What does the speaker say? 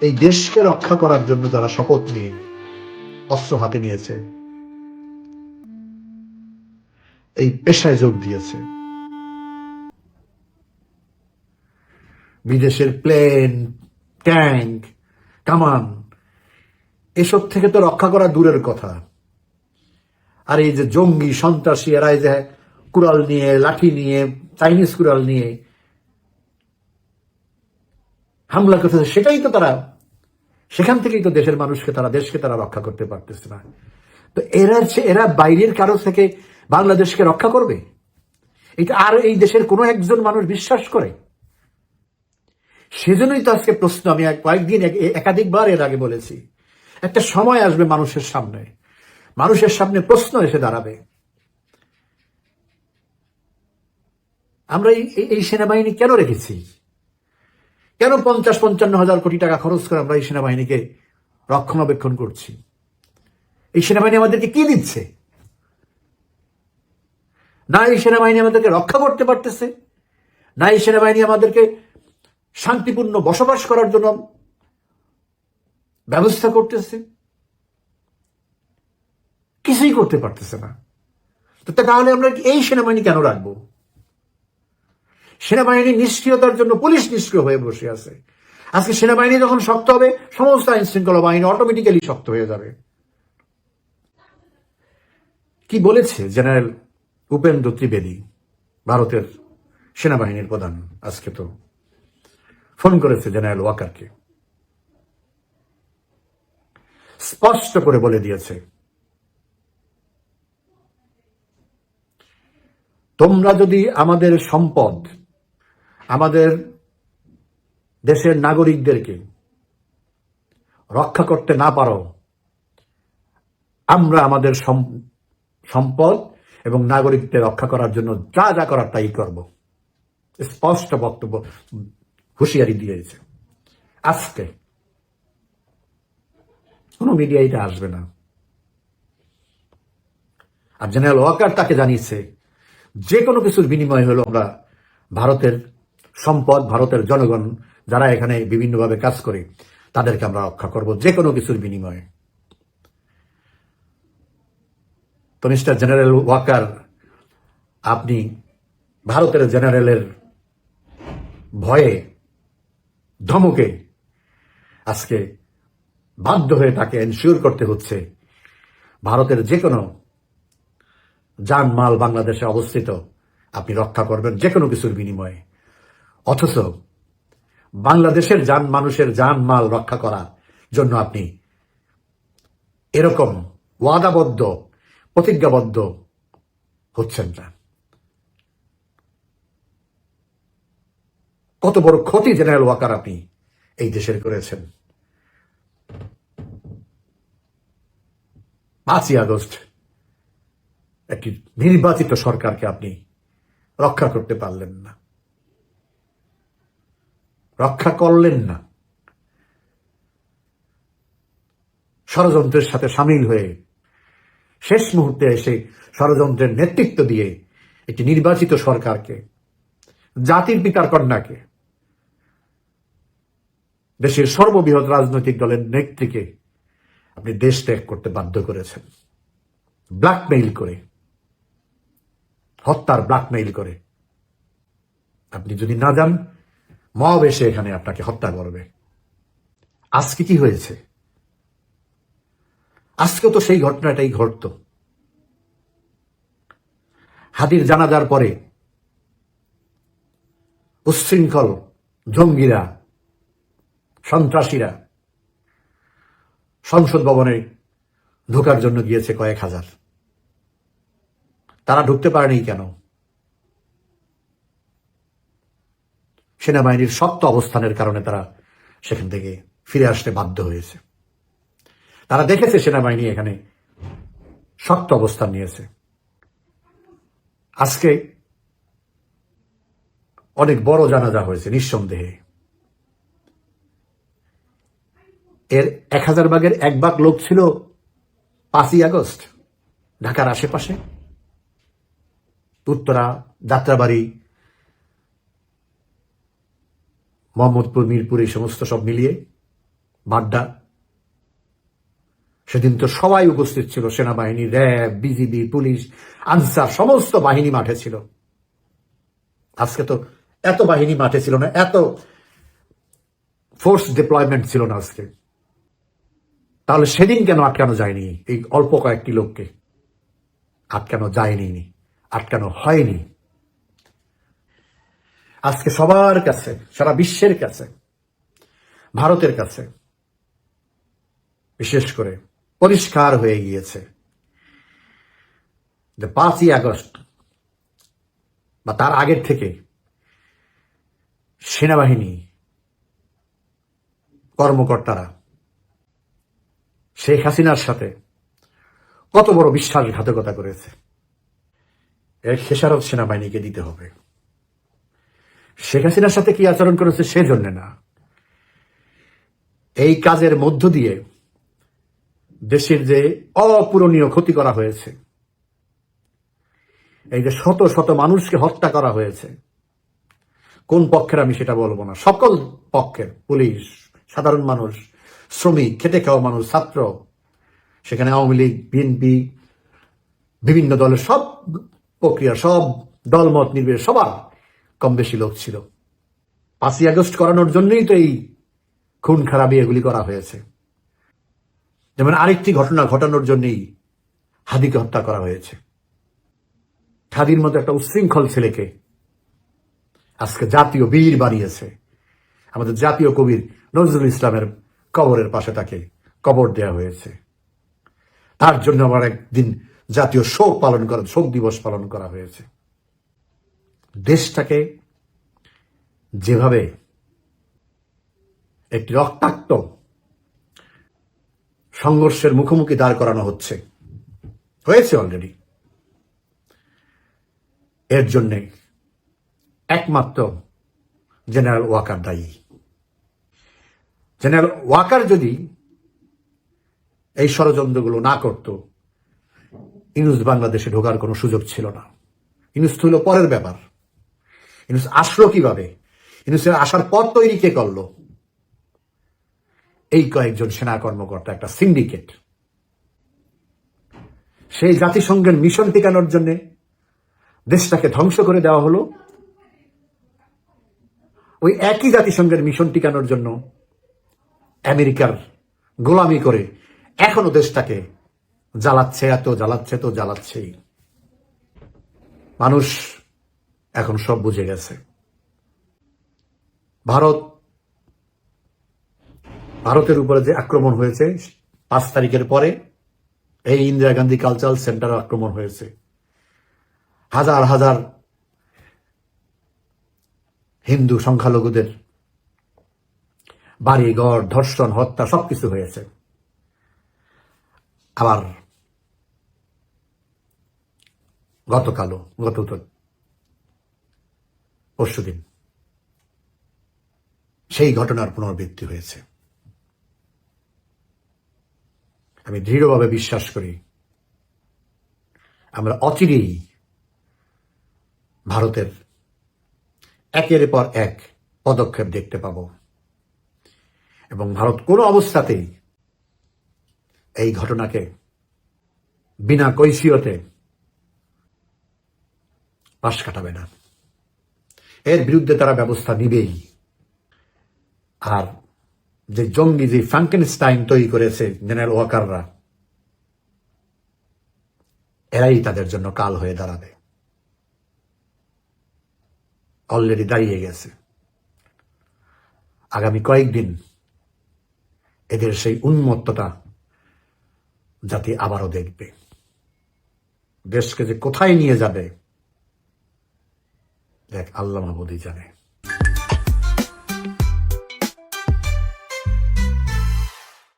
এই দেশকে রক্ষা করার জন্য যারা শপথ নিয়ে অস্ত্র হাতে নিয়েছে, এই পেশায় যোগ দিয়েছে, বিদেশের প্লেন, ট্যাঙ্ক, কামান এসব থেকে তো রক্ষা করা দূরের কথা। আর এই যে জঙ্গি সন্ত্রাসী, এরা এই যে কুড়াল নিয়ে, লাঠি নিয়ে, চাইনিজ কুড়াল নিয়ে হামলা করতেছে, সেটাই তো তারা, সেখান থেকেই তো দেশের মানুষকে তারা, দেশকে তারা রক্ষা করতে পারতেছে না। তো এরা বাইরের কারো থেকে বাংলাদেশকে রক্ষা করবে, এটা আর এই দেশের কোনো একজন মানুষ বিশ্বাস করে? সেজন্যই তো আজকে প্রশ্ন, আমি কয়েকদিন একাধিকবার এর আগে বলেছি, একটা সময় আসবে মানুষের সামনে প্রশ্ন এসে দাঁড়াবে, আমরা এই সেনাবাহিনী কেন রেখেছি? কেন 50-55 হাজার কোটি টাকা খরচ করে আমরা এই সেনাবাহিনীকে রক্ষণাবেক্ষণ করছি? এই সেনাবাহিনী আমাদেরকে কি দিচ্ছে? না এই সেনাবাহিনী আমাদেরকে রক্ষা করতে পারতেছে, না এই সেনাবাহিনী আমাদেরকে শান্তিপূর্ণ বসবাস করার জন্য ব্যবস্থা করতেছে, কিছুই করতে পারতেছে না। তো তাহলে আমরা এই সেনাবাহিনী কেন রাখবো? সেনাবাহিনী নিষ্ক্রিয়তার জন্য পুলিশ নিষ্ক্রিয় হয়ে বসে আছে। আজকে সেনাবাহিনী যখন শক্ত হবে, সমস্ত আইন শৃঙ্খলা বাহিনী অটোমেটিক্যালি শক্ত হয়ে যাবে। কি বলেছে জেনারেল উপেন্দ্র ত্রিবেদী, ভারতের সেনাবাহিনীর প্রধান? আজকে তো ফোন করেছে জেনারেল ওয়াকারকে, স্পষ্ট করে বলে দিয়েছে, তোমরা যদি আমাদের সম্পদ, আমাদের দেশের নাগরিকদেরকে রক্ষা করতে না পারো, আমরা আমাদের সম্পদ এবং নাগরিকদের রক্ষা করার জন্য যা যা করার তাই করব। স্পষ্ট বক্তব্য, হুঁশিয়ারি দিয়েছে। আজকে কোনো মিডিয়া এটা আসবে না। আর জেনারেল ওয়াকার তাকে জানিয়েছে, যে কোনো কিছুর বিনিময় হলো আমরা ভারতের সম্পদ, ভারতের জনগণ যারা এখানে বিভিন্নভাবে কাজ করে তাদেরকে আমরা রক্ষা করব, যে কোনো কিছুর বিনিময়ে। তো মিস্টার জেনারেল ওয়াকার, আপনি ভারতের জেনারেলের ভয়ে, ধমকে আজকে বাধ্য হয়ে তাকে এনশিওর করতে হচ্ছে ভারতের যে কোনো জানমাল বাংলাদেশে অবস্থিত আপনি রক্ষা করবেন যে কোনো কিছুর বিনিময়ে। অথচ বাংলাদেশের মানুষের জানমাল রক্ষা করার জন্য আপনি এরকম ওয়াদাবদ্ধ, প্রতিজ্ঞাবদ্ধ হচ্ছেন না। কত বড় ক্ষতি জেনারেল ওয়াকার আপনি এই দেশের করেছেন। 5ই আগস্ট একটি নির্বাচিত সরকারকে আপনি রক্ষা করতে পারলেন না, রক্ষা করলেন না। ষড়যন্ত্রের সাথে সামিল হয়ে শেষ মুহূর্তে এসে ষড়যন্ত্রের নেতৃত্ব দিয়ে একটি নির্বাচিত সরকারকে, জাতির পিতার কন্যাকে, দেশের সর্ববৃহৎ রাজনৈতিক দলের নেত্রীকে আপনি দেশ ত্যাগ করতে বাধ্য করেছেন, ব্ল্যাকমেইল করে, হত্যার ব্ল্যাকমেইল করে। আপনি যদি না যান, মব এসে এখানে আপনাকে হত্যা করবে। আজকে কি হয়েছে? আজকেও তো সেই ঘটনাটাই ঘটত। হাদির জানাজার পরে উচ্ছৃঙ্খল জঙ্গিরা, সন্ত্রাসীরা সংসদ ভবনে ঢোকার জন্য গিয়েছে কয়েক হাজার। তারা ঢুকতে পারেনি কেন? সেনাবাহিনীর শক্ত অবস্থানের কারণে তারা সেখান থেকে ফিরে আসতে বাধ্য হয়েছে। তারা দেখেছে সেনাবাহিনী এখানে শক্ত অবস্থান নিয়েছে। আজকে অনেক বড় জানাজা হয়েছে নিঃসন্দেহে। এর 1000 ভাগের 1 ভাগ লোক ছিল 5ই আগস্ট ঢাকার আশেপাশে, উত্তরা, যাত্রাবাড়ি, মোহাম্মদপুর, মিরপুর, এই সমস্ত সব মিলিয়ে বাড্ডা। সেদিন তো সবাই উপস্থিত ছিল, সেনাবাহিনী, র্যাব, বিজিবি, পুলিশ, আনসার, সমস্ত বাহিনী মাঠে ছিল। আজকে তো এত বাহিনী মাঠে ছিল না, এত ফোর্স ডিপ্লয়মেন্ট ছিল না আজকে। তাহলে সেদিন কেন আটকানো যায়নি? এই অল্প কয়েকটি লোককে আটকানো যায়নি, আটকানো হয়নি। আজকে সবার কাছে, সারা বিশ্বের কাছে, ভারতের কাছে বিশেষ করে পরিষ্কার হয়ে গিয়েছে যে 5ই আগস্ট বা তার আগের থেকে সেনাবাহিনী কর্মকর্তারা শেখ হাসিনার সাথে কত বড় বিশ্বাসঘাতকতা করেছে। এর খেসারত সেনাবাহিনীকে দিতে হবে। শেখ হাসিনার সাথে কি আচরণ করেছে সেজন্য না, এই কাজের মধ্য দিয়ে দেশের যে অপূরণীয় ক্ষতি করা হয়েছে, এই যে শত শত মানুষকে হত্যা করা হয়েছে, কোন পক্ষের আমি সেটা বলবো না, সকল পক্ষের, পুলিশ, সাধারণ মানুষ, শ্রমিক, খেটে খাওয়া মানুষ, ছাত্র, সেখানে আওয়ামী লীগ, বিএনপি, বিভিন্ন দলের সব প্রক্রিয়া, সব দলমত নির্বিশেষে সবার কম বেশি লোক ছিল। 5ই আগস্ট করানোর জন্যই তো এই খুন খারাপি এগুলি করা হয়েছে। যেমন আরেকটি ঘটনা ঘটানোর জন্যই হাদিকে হত্যা করা হয়েছে। হাদির মতো একটা উচ্ছৃঙ্খল ছেলেকে আজকে জাতীয় বীর বানিয়েছে। আমাদের জাতীয় কবির নজরুল ইসলামের কবরের পাশে তাকে কবর দেয়া হয়েছে। তার জন্য আবার একদিন জাতীয় শোক দিবস পালন করা হয়েছে। দেশটাকে যেভাবে একটি রক্তাক্ত সংঘর্ষের মুখোমুখি দাঁড় করানো হয়েছে অলরেডি, এর জন্য একমাত্র জেনারেল ওয়াকার দায়ী। জেনারেল ওয়াকার যদি এই ষড়যন্ত্রগুলো না করত, ইউনূস বাংলাদেশে ঢোকার কোনো সুযোগ ছিল না। ইউনূস হইল পরের ব্যাপার। ইউনূস আসলো কিভাবে, ইউনূসের আসার পর তৈরি কে করলো? এই কয়েকজন সেনা কর্মকর্তা, একটা সিন্ডিকেট। সেই জাতিসংঘের মিশন টিকানোর জন্য দেশটাকে ধ্বংস করে দেওয়া হলো। ওই একই জাতিসংঘের মিশন টিকানোর জন্য আমেরিকার গোলামি করে এখনো দেশটাকে জ্বালাচ্ছে, জ্বালাচ্ছেই। মানুষ এখন সব বুঝে গেছে। ভারতের উপরে যে আক্রমণ হয়েছে 5 তারিখের পরে, এই ইন্দিরা গান্ধী কালচারাল সেন্টারে আক্রমণ হয়েছে, হাজার হাজার হিন্দু সংখ্যালঘুদের বাড়ি ঘর, ধর্ষণ, হত্যা সবকিছু হয়েছে। আবার পরশুদিন সেই ঘটনার পুনরাবৃত্তি হয়েছে। আমি দৃঢ়ভাবে বিশ্বাস করি আমরা অচিরেই ভারতের একের পর এক পদক্ষেপ দেখতে পাব, এবং ভারত কোনো অবস্থাতেই এই ঘটনাকে বিনা কৈফিয়তে পাশ কাটাবে না। এর বিরুদ্ধে তারা ব্যবস্থা নিবেই। আর যে জঙ্গি, যে ফ্রাঙ্কেনস্টাইন তৈরি করেছে জেনারেল ওয়াকাররা, এরাই তাদের জন্য কাল হয়ে দাঁড়াবে। অলরেডি দাঁড়িয়ে গেছে। আগামী কয়েকদিন এদের সেই উন্মত্ততা জাতি আবারও দেখবে। দেশকে যে কোথায় নিয়ে যাবে, দেখ আল্লাহ মাহবুদই জানে।